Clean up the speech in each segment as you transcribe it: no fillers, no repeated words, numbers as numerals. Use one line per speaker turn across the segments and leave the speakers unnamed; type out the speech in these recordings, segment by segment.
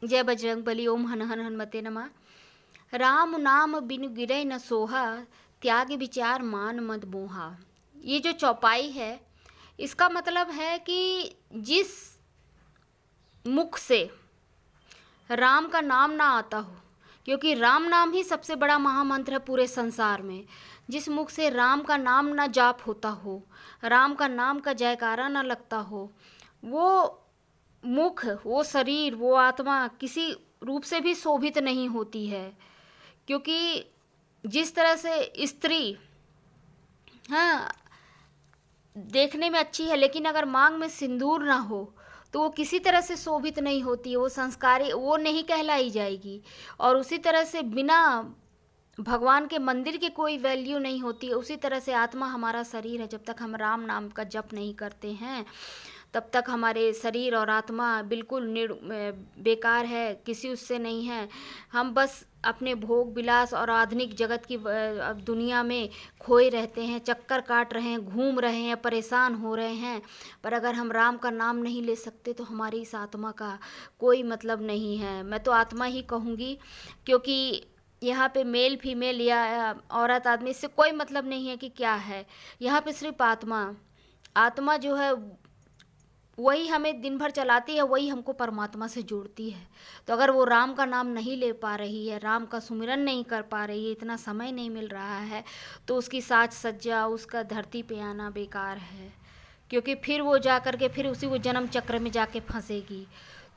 जय बजरंगबली। ओम हन हन हनुमते नमः। राम नाम बिनु गिरै न सोहा, त्याग विचार मान मद मोहा। ये जो चौपाई है, इसका मतलब है कि जिस मुख से राम का नाम ना आता हो, क्योंकि राम नाम ही सबसे बड़ा महामंत्र है पूरे संसार में। जिस मुख से राम का नाम ना जाप होता हो, राम का नाम का जयकारा ना लगता हो, वो मुख, वो शरीर, वो आत्मा किसी रूप से भी शोभित नहीं होती है। क्योंकि जिस तरह से स्त्री, हाँ, देखने में अच्छी है, लेकिन अगर मांग में सिंदूर ना हो तो वो किसी तरह से शोभित नहीं होती, वो संस्कारी, वो नहीं कहलाई जाएगी। और उसी तरह से बिना भगवान के मंदिर की कोई वैल्यू नहीं होती। उसी तरह से आत्मा हमारा शरीर है, जब तक हम राम नाम का जप नहीं करते हैं तब तक हमारे शरीर और आत्मा बिल्कुल बेकार है, किसी उससे नहीं है। हम बस अपने भोग विलास और आधुनिक जगत की दुनिया में खोए रहते हैं, चक्कर काट रहे हैं, घूम रहे हैं, परेशान हो रहे हैं। पर अगर हम राम का नाम नहीं ले सकते तो हमारी इस आत्मा का कोई मतलब नहीं है। मैं तो आत्मा ही कहूँगी, क्योंकि यहाँ पे मेल फीमेल या औरत आदमी, इससे कोई मतलब नहीं है कि क्या है। यहाँ पे सिर्फ आत्मा, आत्मा जो है वही हमें दिन भर चलाती है, वही हमको परमात्मा से जोड़ती है। तो अगर वो राम का नाम नहीं ले पा रही है, राम का सुमिरन नहीं कर पा रही है, इतना समय नहीं मिल रहा है, तो उसकी साज सज्जा, उसका धरती पे आना बेकार है। क्योंकि फिर वो जा कर के फिर उसी वो जन्म चक्र में जाके फंसेगी।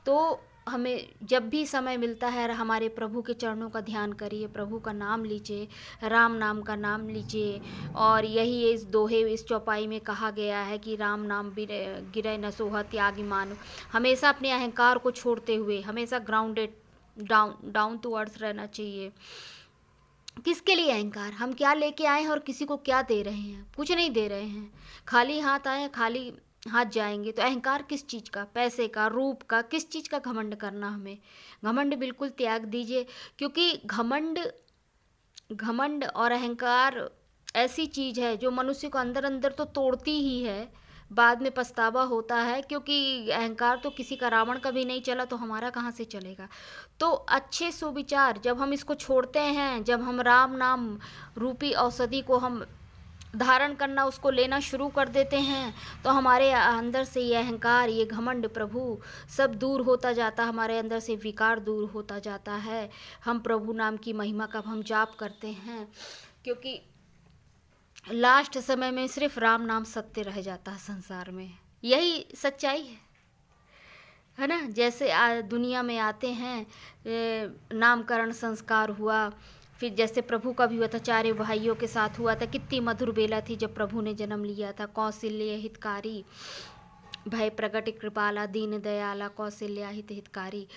तो हमें जब भी समय मिलता है हमारे प्रभु के चरणों का ध्यान करिए, प्रभु का नाम लीजिए, राम नाम का नाम लीजिए। और यही इस दोहे, इस चौपाई में कहा गया है कि राम नाम गिरै न सोहा त्यागी मानो। हमेशा अपने अहंकार को छोड़ते हुए हमेशा ग्राउंडेड, डाउन टू अर्थ रहना चाहिए। किसके लिए अहंकार? हम क्या लेके आए हैं और किसी को क्या दे रहे हैं? कुछ नहीं दे रहे हैं। खाली हाथ आए, खाली हाथ जाएंगे। तो अहंकार किस चीज़ का? पैसे का, रूप का, किस चीज़ का घमंड करना हमें? घमंड बिल्कुल त्याग दीजिए। क्योंकि घमंड घमंड और अहंकार ऐसी चीज़ है जो मनुष्य को अंदर अंदर तो तोड़ती ही है, बाद में पछतावा होता है। क्योंकि अहंकार तो किसी का, रावण का भी नहीं चला तो हमारा कहाँ से चलेगा। तो अच्छे सुविचार जब हम इसको छोड़ते हैं, जब हम राम नाम रूपी औषधि को हम धारण करना, उसको लेना शुरू कर देते हैं, तो हमारे अंदर से ये अहंकार, ये घमंड प्रभु सब दूर होता जाता है। हमारे अंदर से विकार दूर होता जाता है। हम प्रभु नाम की महिमा का हम जाप करते हैं, क्योंकि लास्ट समय में सिर्फ राम नाम सत्य रह जाता है संसार में। यही सच्चाई है ना। जैसे दुनिया में आते हैं, नामकरण संस्कार हुआ, फिर जैसे प्रभु का भी हुआ था, चारे भाइयों के साथ हुआ था। कितनी मधुर बेला थी जब प्रभु ने जन्म लिया था। कौशल्य हितकारी, भय प्रगट कृपाला, दीन दयाला, कौशल्या हितकारी।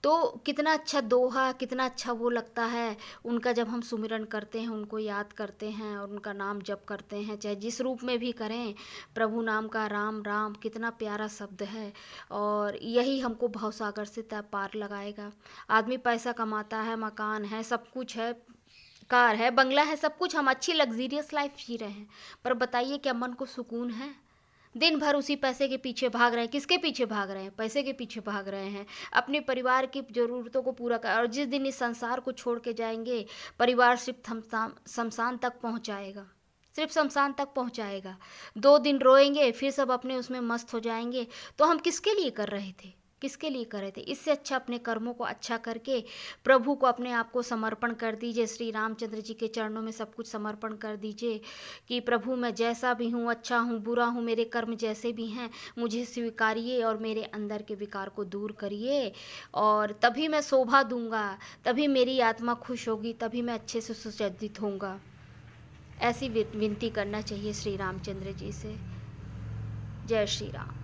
तो कितना अच्छा दोहा, कितना अच्छा वो लगता है उनका, जब हम सुमिरन करते हैं, उनको याद करते हैं और उनका नाम जप करते हैं, चाहे जिस रूप में भी करें। प्रभु नाम का राम राम कितना प्यारा शब्द है, और यही हमको भवसागर से पार लगाएगा। आदमी पैसा कमाता है, मकान है, सब कुछ है, कार है, बंगला है, सब कुछ, हम अच्छी लग्जीरियस लाइफ जी रहे हैं, पर बताइए क्या मन को सुकून है? दिन भर उसी पैसे के पीछे भाग रहे हैं। किसके पीछे भाग रहे हैं? पैसे के पीछे भाग रहे हैं। अपने परिवार की ज़रूरतों को पूरा कर, और जिस दिन इस संसार को छोड़ के जाएंगे, परिवार सिर्फ शमशान तक पहुंचाएगा, सिर्फ शमशान तक पहुंचाएगा। 2 दिन रोएंगे, फिर सब अपने उसमें मस्त हो जाएंगे। तो हम किसके लिए कर रहे थे? किसके लिए कर रहे थे? इससे अच्छा अपने कर्मों को अच्छा करके प्रभु को अपने आप को समर्पण कर दीजिए। श्री रामचंद्र जी के चरणों में सब कुछ समर्पण कर दीजिए कि प्रभु मैं जैसा भी हूँ, अच्छा हूँ, बुरा हूँ, मेरे कर्म जैसे भी हैं, मुझे स्वीकारिए और मेरे अंदर के विकार को दूर करिए। और तभी मैं शोभा दूंगा, तभी मेरी आत्मा खुश होगी, तभी मैं अच्छे से सुसज्जित होऊंगा। ऐसी विनती करना चाहिए श्री रामचंद्र जी से। जय श्री राम।